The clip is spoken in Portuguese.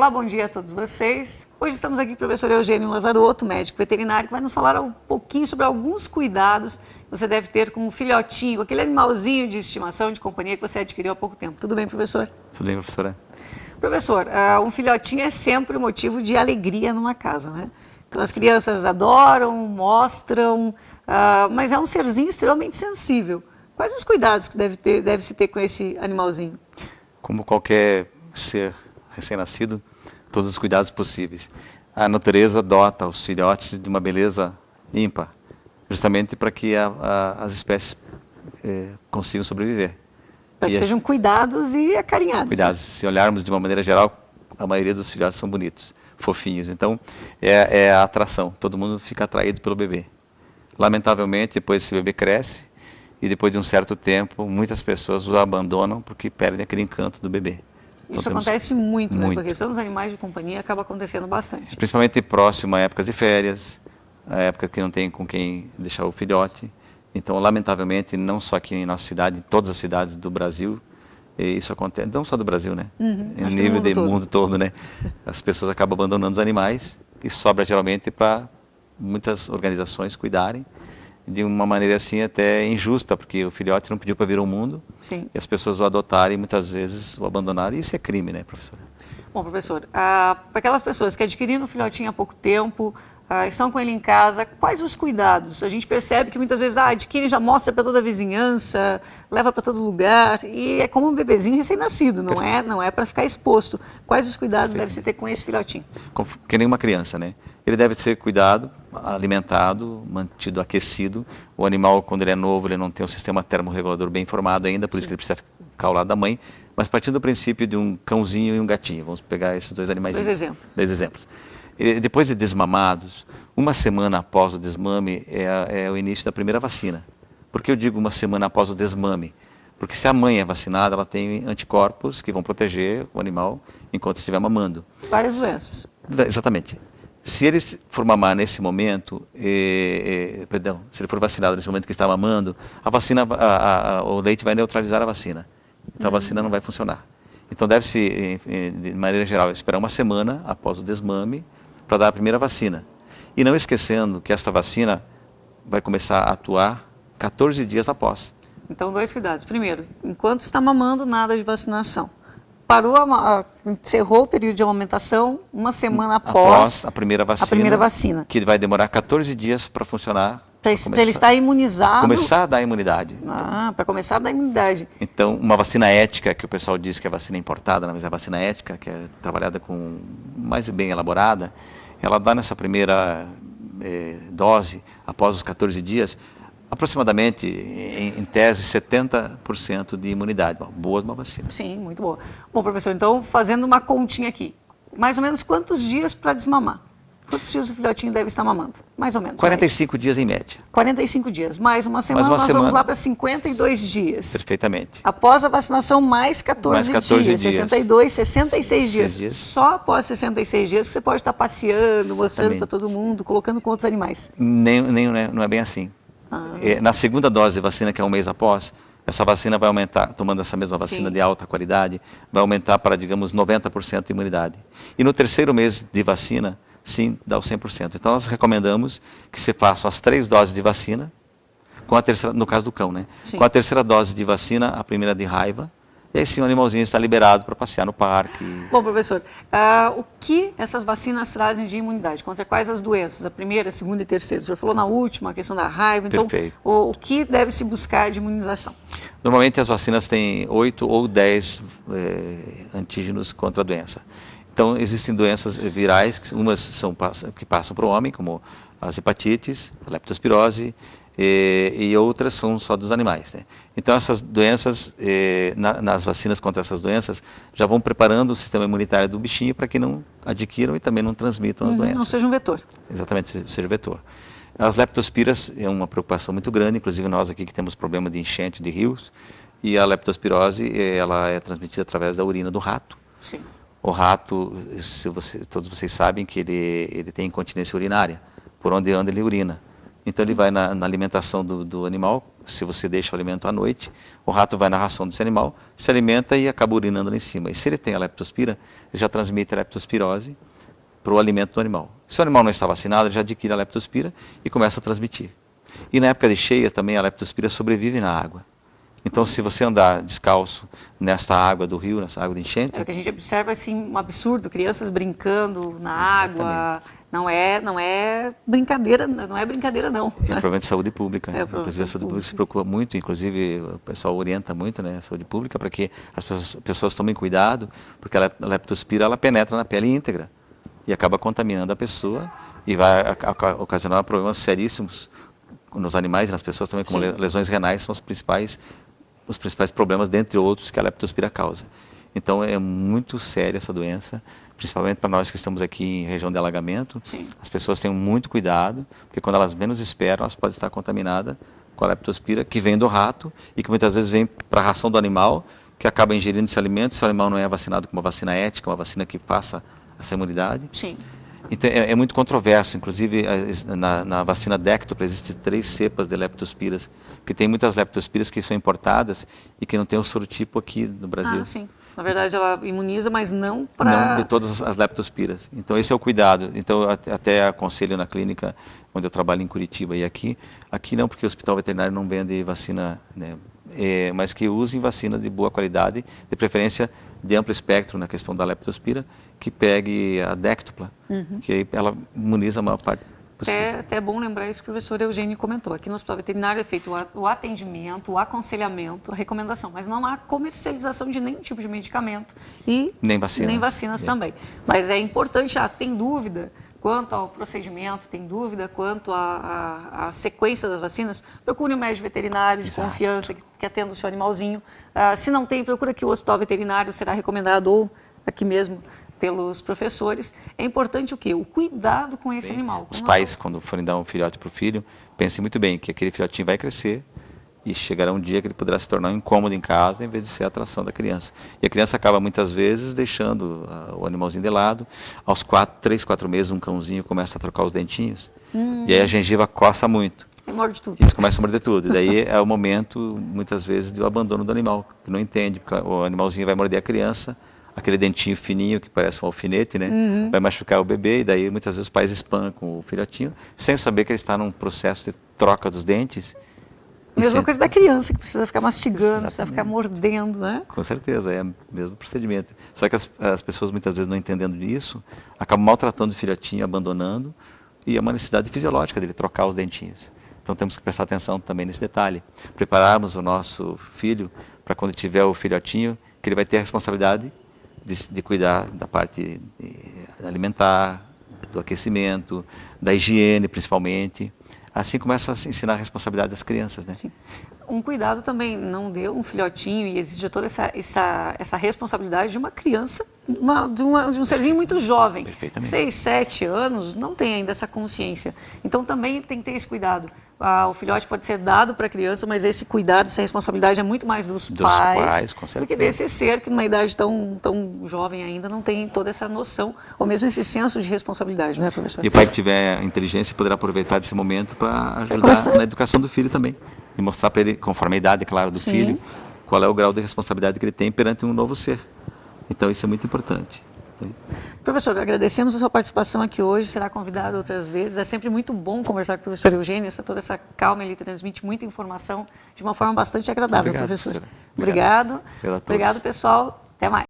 Olá, bom dia a todos vocês. Hoje estamos aqui com o professor Eugênio Lazarotto, médico veterinário, que vai nos falar um pouquinho sobre alguns cuidados que você deve ter com um filhotinho, aquele animalzinho de estimação, de companhia que você adquiriu há pouco tempo. Tudo bem, professor? Tudo bem, professora. Professor, um filhotinho é sempre motivo de alegria numa casa, né? Então as crianças adoram, mostram, mas é um serzinho extremamente sensível. Quais os cuidados que deve-se ter com esse animalzinho? Como qualquer ser recém-nascido, todos os cuidados possíveis. A natureza dota os filhotes de uma beleza ímpar, justamente para que as espécies consigam sobreviver. Para que sejam cuidados e acarinhados. Cuidados. Se olharmos de uma maneira geral, a maioria dos filhotes são bonitos, fofinhos. Então, é a atração. Todo mundo fica atraído pelo bebê. Lamentavelmente, depois esse bebê cresce e depois de um certo tempo, muitas pessoas o abandonam porque perdem aquele encanto do bebê. Então, isso acontece muito, né? Porque são os animais de companhia, acaba acontecendo bastante. Principalmente próximo a épocas de férias, a época que não tem com quem deixar o filhote. Então, lamentavelmente, não só aqui em nossa cidade, em todas as cidades do Brasil, isso acontece, não só do Brasil, né? Em nível do mundo todo, né? As pessoas acabam abandonando os animais e sobra geralmente para muitas organizações cuidarem de uma maneira assim até injusta, porque o filhote não pediu para vir ao mundo. Sim. E as pessoas o adotarem e muitas vezes o abandonarem. Isso é crime, né, professor? Bom, professor, para aquelas pessoas que adquiriram o filhotinho há pouco tempo, estão com ele em casa, quais os cuidados? A gente percebe que muitas vezes adquire, já mostra para toda a vizinhança, leva para todo lugar, e é como um bebezinho recém-nascido, não é para ficar exposto. Quais os cuidados deve-se ter com esse filhotinho? Que nem uma criança, né? Ele deve ser cuidado, alimentado, mantido aquecido. O animal, quando ele é novo, ele não tem um sistema termorregulador bem formado ainda, por isso que ele precisa ficar ao lado da mãe. Mas partindo do princípio de um cãozinho e um gatinho, vamos pegar esses dois animais. Dois exemplos. E depois de desmamados, uma semana após o desmame é o início da primeira vacina. Por que eu digo uma semana após o desmame? Porque se a mãe é vacinada, ela tem anticorpos que vão proteger o animal enquanto estiver mamando. Várias doenças. Exatamente. Se ele for mamar nesse momento, se ele for vacinado nesse momento que está mamando, a vacina, o leite vai neutralizar a vacina. Então a vacina não vai funcionar. Então deve-se, de maneira geral, esperar uma semana após o desmame para dar a primeira vacina. E não esquecendo que esta vacina vai começar a atuar 14 dias após. Então, dois cuidados. Primeiro, enquanto está mamando, nada de vacinação. Parou, encerrou o período de amamentação, uma semana após a primeira vacina, que vai demorar 14 dias para funcionar. Para ele estar imunizado. Começar a dar imunidade. Para começar a dar imunidade. Então, uma vacina ética, que o pessoal diz que é vacina importada, mas é a vacina ética, que é trabalhada com mais bem elaborada, ela dá nessa primeira dose, após os 14 dias, aproximadamente, em tese, 70% de imunidade. Boa uma vacina. Sim, muito boa. Bom, professor, então, fazendo uma continha aqui, mais ou menos quantos dias para desmamar? Quantos dias o filhotinho deve estar mamando? Mais ou menos. 45 dias em média. 45 dias. Mais uma semana, vamos lá para 52 dias. Perfeitamente. Após a vacinação, mais 14 dias. 62, 66 dias. Só após 66 dias você pode estar passeando, mostrando para todo mundo, colocando com outros animais. Não é bem assim. Na segunda dose de vacina, que é um mês após, essa vacina vai aumentar, tomando essa mesma vacina de alta qualidade, vai aumentar para, digamos, 90% de imunidade. E no terceiro mês de vacina, sim, dá o 100%. Então, nós recomendamos que se façam as 3 doses de vacina, com a terceira, no caso do cão, né? Sim. Com a terceira dose de vacina, a primeira de raiva, e aí sim o animalzinho está liberado para passear no parque. Bom, professor, o que essas vacinas trazem de imunidade? Contra quais as doenças? A primeira, a segunda e terceira? O senhor falou na última, a questão da raiva. Então, o que deve se buscar de imunização? Normalmente as vacinas têm 8 ou 10 antígenos contra a doença. Então, existem doenças virais, umas são que passam para o homem, como as hepatites, a leptospirose, e outras são só dos animais, né? Então, essas doenças, nas vacinas contra essas doenças, já vão preparando o sistema imunitário do bichinho para que não adquiram e também não transmitam as doenças. Não seja um vetor. Exatamente, seja vetor. As leptospiras é uma preocupação muito grande, inclusive nós aqui que temos problema de enchente de rios, e a leptospirose, ela é transmitida através da urina do rato. Sim. O rato, todos vocês sabem que ele tem incontinência urinária. Por onde anda, ele urina. Então, ele vai na alimentação do animal, se você deixa o alimento à noite, o rato vai na ração desse animal, se alimenta e acaba urinando lá em cima. E se ele tem a leptospira, ele já transmite a leptospirose para o alimento do animal. Se o animal não está vacinado, ele já adquire a leptospira e começa a transmitir. E na época de cheia também a leptospira sobrevive na água. Então, se você andar descalço nesta água do rio, nessa água de enchente... É o que a gente observa, assim, um absurdo, crianças brincando na água, não é brincadeira, não. É problema de saúde pública. Inclusive a saúde pública se preocupa muito, inclusive o pessoal orienta muito, né, a saúde pública, para que as pessoas tomem cuidado, porque a leptospira, ela penetra na pele íntegra e acaba contaminando a pessoa e vai ocasionar problemas seríssimos nos animais e nas pessoas também, como lesões renais, são os principais problemas, dentre outros, que a leptospira causa. Então é muito séria essa doença, principalmente para nós que estamos aqui em região de alagamento. Sim. As pessoas tenham muito cuidado, porque quando elas menos esperam, elas podem estar contaminadas com a leptospira, que vem do rato e que muitas vezes vem para a ração do animal, que acaba ingerindo esse alimento, se o animal não é vacinado com uma vacina ética, uma vacina que passa essa imunidade. Sim. Então é muito controverso, inclusive na vacina Dectopla existem 3 cepas de leptospiras, porque tem muitas leptospiras que são importadas e que não tem o sorotipo aqui no Brasil. Ah, sim. Na verdade ela imuniza, mas não para... Não de todas as leptospiras. Então esse é o cuidado. Então eu até aconselho na clínica onde eu trabalho em Curitiba e aqui não, porque o hospital veterinário não vende vacina, né, mas que usem vacinas de boa qualidade, de preferência de amplo espectro na questão da leptospira, que pegue a Dectopla, que aí ela imuniza a maior parte possível. Até é bom lembrar isso que o professor Eugênio comentou. Aqui no Hospital Veterinário é feito o atendimento, o aconselhamento, a recomendação, mas não há comercialização de nenhum tipo de medicamento e nem vacinas também. Mas é importante, tem dúvida quanto ao procedimento, tem dúvida quanto à sequência das vacinas, procure um médico veterinário de confiança que atenda o seu animalzinho. Se não tem, procura que o hospital veterinário será recomendado ou aqui mesmo pelos professores. É importante o quê? O cuidado com esse animal. Os pais, quando forem dar um filhote para o filho, pensem muito bem que aquele filhotinho vai crescer e chegará um dia que ele poderá se tornar um incômodo em casa em vez de ser a atração da criança. E a criança acaba muitas vezes deixando o animalzinho de lado. Aos 3, 4 meses, um cãozinho começa a trocar os dentinhos e aí a gengiva coça muito. E morde tudo. Isso começa a morder tudo. E daí é o momento, muitas vezes, do abandono do animal, que não entende, porque o animalzinho vai morder a criança, aquele dentinho fininho que parece um alfinete, né? Vai machucar o bebê, e daí muitas vezes os pais espancam o filhotinho, sem saber que ele está num processo de troca dos dentes. Mesma coisa da criança, que precisa ficar mastigando, precisa ficar mordendo, né? Com certeza, é o mesmo procedimento. Só que as pessoas muitas vezes não entendendo disso, acabam maltratando o filhotinho, abandonando, e é uma necessidade fisiológica dele trocar os dentinhos. Então temos que prestar atenção também nesse detalhe. Prepararmos o nosso filho para quando tiver o filhotinho, que ele vai ter a responsabilidade de cuidar da parte alimentar, do aquecimento, da higiene principalmente. Assim começa a se ensinar a responsabilidade das crianças, né? Sim. Um cuidado também, não dê um filhotinho e exige toda essa responsabilidade de uma criança, de um serzinho muito jovem. Perfeitamente. 6, 7 anos, não tem ainda essa consciência. Então também tem que ter esse cuidado. O filhote pode ser dado para a criança, mas esse cuidado, essa responsabilidade é muito mais dos pais com certeza, do que desse ser que numa idade tão jovem ainda não tem toda essa noção, ou mesmo esse senso de responsabilidade, não é, professor? E o pai que tiver inteligência poderá aproveitar desse momento para ajudar na educação do filho também. E mostrar para ele, conforme a idade, claro, do filho, qual é o grau de responsabilidade que ele tem perante um novo ser. Então isso é muito importante. Professor, agradecemos a sua participação aqui hoje, será convidado outras vezes. É sempre muito bom conversar com o professor Eugênio, toda essa calma, ele transmite muita informação de uma forma bastante agradável, Obrigado, professor. professora. Obrigado. Obrigado, Obrigado, pessoal. Até mais.